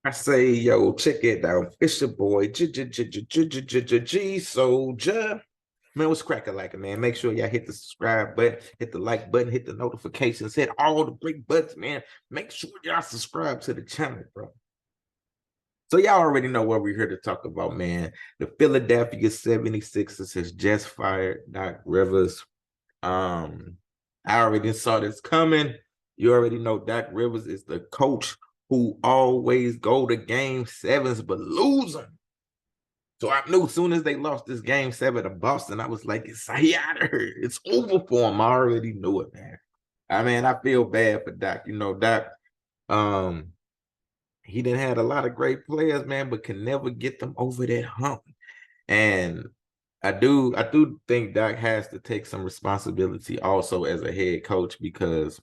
I say, yo, check it out. It's your boy, G Souldier. Man, what's cracking like it, man? Make sure y'all hit the subscribe button, hit the like button, hit the notifications, hit all the great buttons, man. Make sure y'all subscribe to the channel, bro. So y'all already know what we're here to talk about, man. The Philadelphia 76ers has just fired Doc Rivers. Um, I already saw this coming. You already know Doc Rivers is the coach who always go to game sevens but lose them. So I knew as soon as they lost this game seven to Boston, I was like, it's he out of here. It's over for him. I already knew it, man. I mean, I feel bad for Doc. You know, Doc, um, he didn't had a lot of great players, man, but can never get them over that hump. And I do think Doc has to take some responsibility also as a head coach because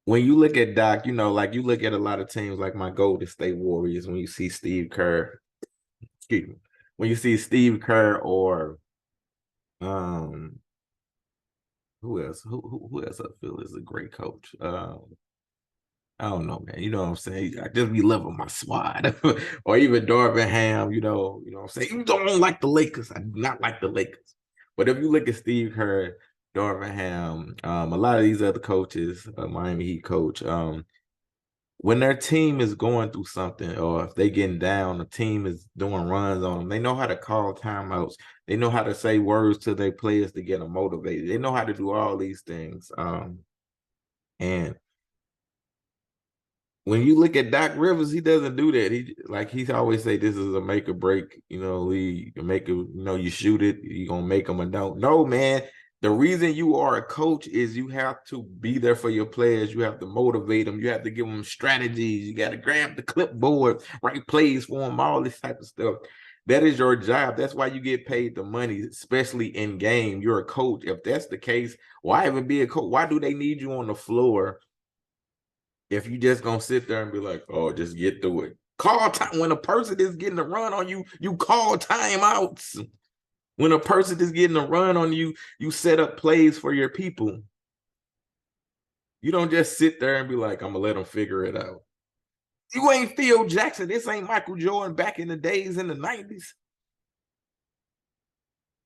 when you look at Doc, you know, like you look at a lot of teams like my Golden State Warriors, when you see Steve Kerr, excuse me, when you see Steve Kerr or um who else? Who else I feel is a great coach? I don't know, man. You know what I'm saying? I just be loving my squad. Or even Darvin Ham, you know what I'm saying? You don't like the Lakers. I do not like the Lakers. But if you look at Steve Kerr, Darvin Ham, a lot of these other coaches, Miami Heat coach, when their team is going through something or if they getting down, the team is doing runs on them, they know how to call timeouts. They know how to say words to their players to get them motivated. They know how to do all these things. And when you look at Doc Rivers, he doesn't do that. He's always say this is a make or break, league. You make it, you shoot it, you're gonna make them or don't. No, man. The reason you are a coach is you have to be there for your players. You have to motivate them. You have to give them strategies. You got to grab the clipboard, write plays for them, all this type of stuff. That is your job. That's why you get paid the money, especially in game. You're a coach. If that's the case, why even be a coach? Why do they need you on the floor if you just gonna sit there and be like, oh, just get through it? Call time when a person is getting a run on you, you call timeouts. When a person is getting a run on you, you set up plays for your people. You don't just sit there and be like, I'm gonna let them figure it out. You ain't Phil Jackson. This ain't Michael Jordan back in the days in the 90s.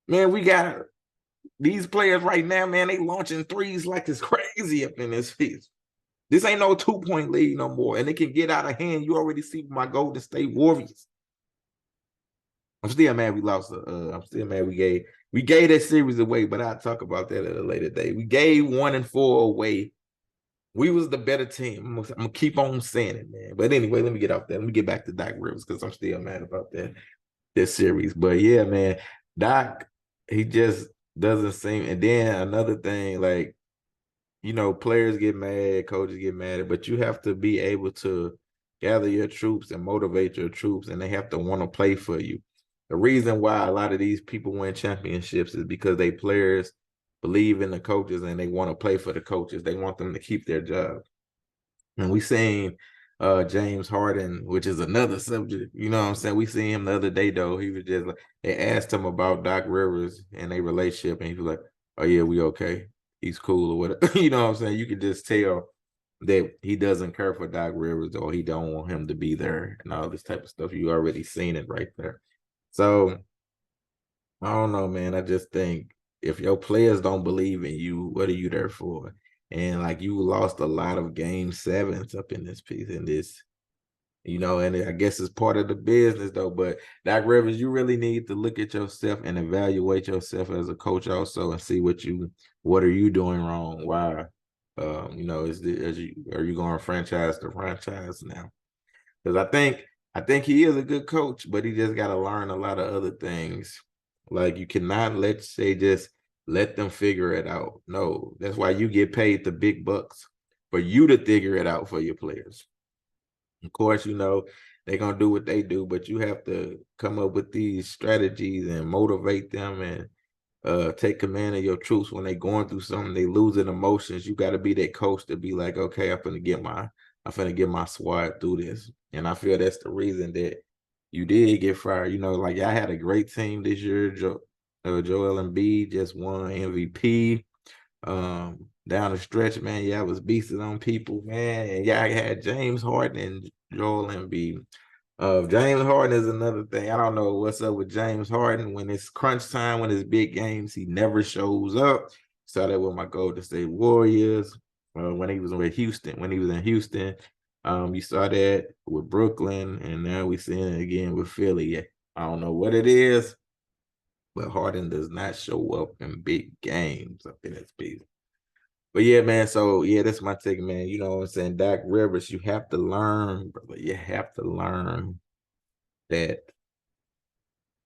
Man, we got these players right now, man, they launching threes like it's crazy up in this piece. This ain't no 2-point lead no more, and it can get out of hand. You already see my Golden State Warriors. I'm still mad we lost. I'm still mad we gave that series away, but I'll talk about that at a later date. We gave 1-4 away. We was the better team. I'm gonna keep on saying it, man. But anyway, let me get off that. Let me get back to Doc Rivers because I'm still mad about that series. But yeah, man, Doc, he just doesn't seem. And then another thing, like players get mad, coaches get mad, but you have to be able to gather your troops and motivate your troops, and they have to want to play for you. The reason why a lot of these people win championships is because they players believe in the coaches and they want to play for the coaches. They want them to keep their job. And we seen James Harden, which is another subject. You know what I'm saying? We seen him the other day though. He was just like they asked him about Doc Rivers and their relationship, and he was like, "Oh yeah, we okay. He's cool or whatever." You know what I'm saying? You could just tell that he doesn't care for Doc Rivers or he don't want him to be there and all this type of stuff. You already seen it right there. So I don't know, man. I just think if your players don't believe in you, what are you there for? And like you lost a lot of game sevens up in this piece in this, and I guess it's part of the business though. But Doc Rivers, you really need to look at yourself and evaluate yourself as a coach also and see what are you doing wrong? Why? Are you going franchise to franchise now? Because I think he is a good coach, but he just got to learn a lot of other things. Like you cannot just let them figure it out. No, that's why you get paid the big bucks for you to figure it out for your players. Of course, they're gonna do what they do, but you have to come up with these strategies and motivate them and take command of your troops when they going through something, they losing emotions. You got to be that coach to be like, okay, I'm finna get my squad through this. And I feel that's the reason that you did get fired. Like I had a great team this year. Joel Embiid just won MVP. down the stretch, man, y'all was beasting on people, man. And y'all had James Harden and Joel Embiid. James Harden is another thing. I don't know what's up with James Harden. When it's crunch time, when it's big games, he never shows up. Saw that with my Golden State Warriors. When he was with Houston, when he was in Houston, you saw that with Brooklyn, and now we seeing it again with Philly. I don't know what it is, but Harden does not show up in big games up in his piece. But yeah, man. So yeah, that's my take, man. You know what I'm saying? Doc Rivers, you have to learn, brother. You have to learn that.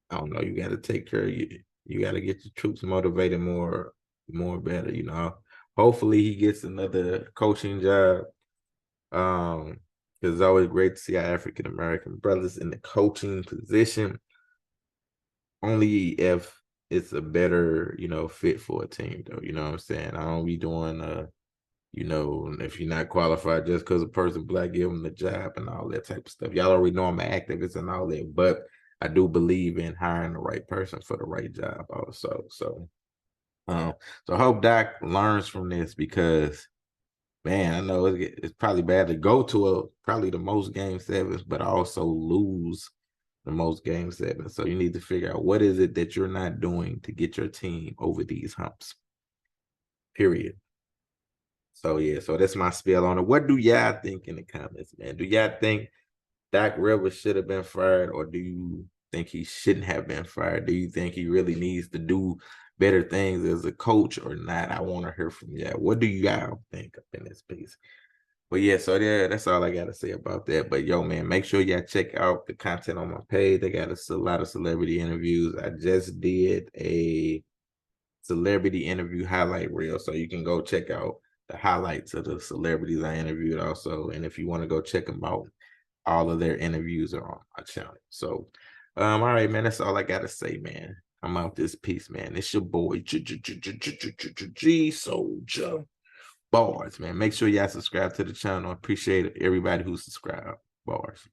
I don't know. You got to take care of you. You got to get your troops motivated more better. You know. Hopefully, he gets another coaching job. Because it's always great to see our African American brothers in the coaching position. Only if it's a better, fit for a team, though. You know what I'm saying? I don't be doing if you're not qualified just because a person black, give them the job and all that type of stuff. Y'all already know I'm an activist and all that, but I do believe in hiring the right person for the right job also. So I hope Doc learns from this because, man, I know it's probably bad to go to probably the most game sevens, but also lose the most game sevens. So you need to figure out what is it that you're not doing to get your team over these humps. Period. So yeah, so that's my spiel on it. What do y'all think in the comments, man? Do y'all think Doc Rivers should have been fired, or do you think he shouldn't have been fired? Do you think he really needs to do better things as a coach or not? I want to hear from y'all. What do y'all think up in this piece? But yeah, so yeah, that's all I got to say about that. But yo, man, make sure y'all check out the content on my page. They got a lot of celebrity interviews. I just did a celebrity interview highlight reel, so you can go check out the highlights of the celebrities I interviewed also. And if you want to go check them out, all of their interviews are on my channel. So, all right, man, that's all I got to say, man. I'm out this piece, man. It's your boy, Souldier Bars, man. Make sure y'all subscribe to the channel. I appreciate everybody who subscribed. Bars.